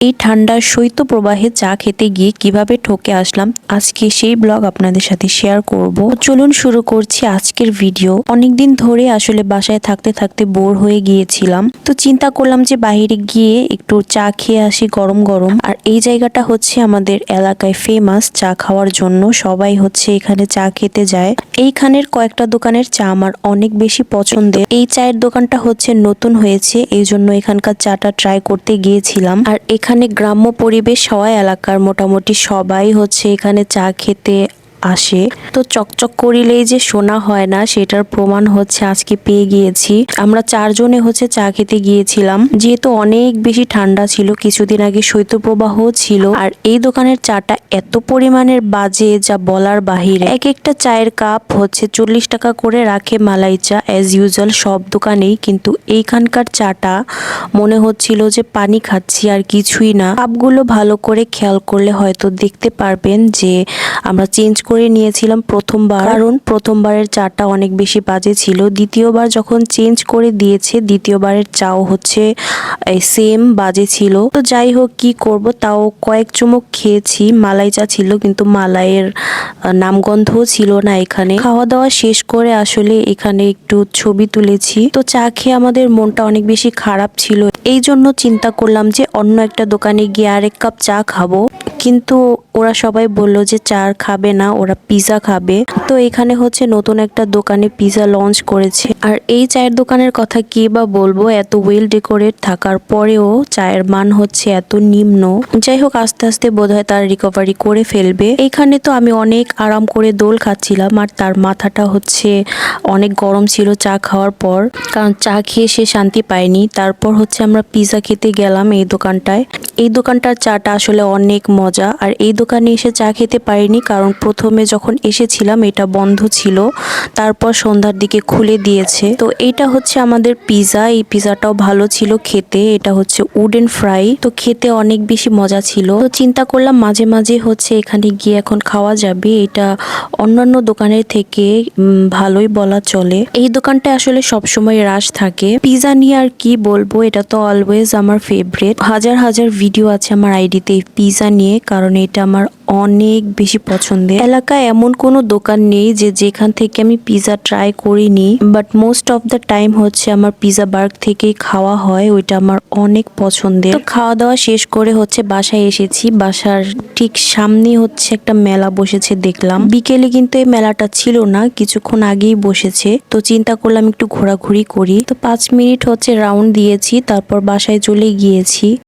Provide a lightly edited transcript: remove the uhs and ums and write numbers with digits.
এই ঠান্ডার শৈত্যপ্রবাহে চা খেতে গিয়ে কিভাবে ঠকে আসলাম আজকে সেই ব্লগ আপনাদের সাথে শেয়ার করব। চলুন শুরু করছি আজকের ভিডিও। অনেকদিন ধরে আসলে বাসায় থাকতে থাকতে বোর হয়ে গিয়েছিলাম, তো চিন্তা করলাম যে বাইরে গিয়ে একটু চা খেয়ে আসি গরম গরম। আর এই জায়গাটা হচ্ছে আমাদের এলাকায় ফেমাস চা খাওয়ার জন্য, সবাই হচ্ছে এখানে চা খেতে যায়। এইখানের কয়েকটা দোকানের চা আমার অনেক বেশি পছন্দের। এই চায়ের দোকানটা হচ্ছে নতুন হয়েছে, এই জন্য এখানকার চাটা ট্রাই করতে গিয়েছিলাম। আর এখানে গ্রাম্য পরিবেশ হওয়া এলাকার মোটামুটি সবাই হচ্ছে এখানে চা খেতে আসে। তো চকচক করিলেই যে সোনা হয় না, সেটার প্রমাণ হচ্ছে আজকে পেয়ে গিয়েছি। আমরা চারজনে হচ্ছে চা খেতে গিয়েছিলাম, যেহেতু অনেক বেশি ঠান্ডা ছিল, কিছুদিন আগে শৈত্যপ্রবাহ ছিল। আর এই দোকানের চাটা এত পরিমাণের বাজে যা বলার বাহিরে। এক একটা চায়ের কাপ হচ্ছে 40 টাকা করে রাখে মালাই চা, অ্যাজ ইউজুয়াল সব দোকানেই, কিন্তু এইখানকার চাটা মনে হচ্ছিল যে পানি খাচ্ছি আর কিছুই না। কাপগুলো ভালো করে খেয়াল করলে হয়তো দেখতে পারবেন যে আমরা চেঞ্জ করে নিয়েছিলাম প্রথমবার, কারণ প্রথমবারের চাটা অনেক বেশি বাজে ছিল। দ্বিতীয়বার যখন চেঞ্জ করে দিয়েছে, দ্বিতীয়বারের চাও হচ্ছে সেম বাজে ছিল। তো যাই হোক, কি করব, তাও কয়েক চুমুক খেয়েছি। মালাই চা ছিল কিন্তু মালাইয়ের নামগন্ধও ছিল না এখানে। খাওয়া দাওয়া শেষ করে আসলে এখানে একটু ছবি তুলেছি। তো চা খেয়ে আমাদের মনটা অনেক বেশি খারাপ ছিল, এই জন্য চিন্তা করলাম যে অন্য একটা দোকানে গিয়ে আরেক কাপ চা খাবো। কিন্তু ওরা সবাই বললো যে চা খাবে না, ওরা পিজা খাবে। তো এখানে হচ্ছে নতুন একটা দোকানে পিজা লঞ্চ করেছে। আর এই চায়ের দোকানের কথা কি বা বলবো, এত ওয়েল ডেকোরেট থাকার পরেও চায়ের মান হচ্ছে এত নিম্ন। যাই হোক, আস্তে আস্তে বোধহয় তার রিকভারি করে ফেলবে। এখানে তো আমি অনেক আরাম করে দোল খাচ্ছিলাম, আর তার মাথাটা হচ্ছে অনেক গরম ছিল চা খাওয়ার পর, কারণ চা খেয়ে সে শান্তি পায়নি। তারপর হচ্ছে আমরা পিজা খেতে গেলাম এই দোকানটায়। এই দোকানটার চাটা আসলে অনেক মজা। আর এই দোকানে এসে চা খেতে পারিনি, কারণ প্রথমে যখন এসেছিলাম এটা বন্ধ ছিল, তারপর সন্ধ্যার দিকে খুলে দিয়েছে। তো এইটা হচ্ছে আমাদের পিজা। এই পিজাটাও ভালো ছিল খেতে, এটা হচ্ছে উডেন ফ্রাই, তো খেতে অনেক বেশি মজা ছিল। তো চিন্তা করলাম মাঝে মাঝে হচ্ছে এখানে গিয়ে এখন খাওয়া যাবে। এটা অন্যান্য দোকানের থেকে ভালোই বলা চলে। এই দোকানটা আসলে সবসময় রাশ থাকে। পিজা নিয়ে আর কি বলবো, এটা তো অলওয়েজ আমার ফেভারিট। হাজার হাজার ভিডিও আছে আমার আইডিতে পিজা নিয়ে, কারণ এটা আমার অনেক বেশি পছন্দের। এলাকায় এমন কোনো দোকান নেই যে যেখান থেকে আমি পিজা ট্রাই করিনি, but most of the time হচ্ছে আমার পিজা বার্গ থেকেই খাওয়া হয়, ওইটা আমার অনেক পছন্দের। তো খাওয়া দাওয়া শেষ করে হচ্ছে বাসায় এসেছি। বাসার ঠিক সামনে হচ্ছে একটা মেলা বসেছে দেখলাম। বিকেলে কিন্তু এই মেলাটা ছিল না, কিছুক্ষণ আগেই বসেছে। তো চিন্তা করলাম একটু ঘোরাঘুরি করি। তো 5 মিনিট হচ্ছে রাউন্ড দিয়েছি, তারপর বাসায় চলে গিয়েছি।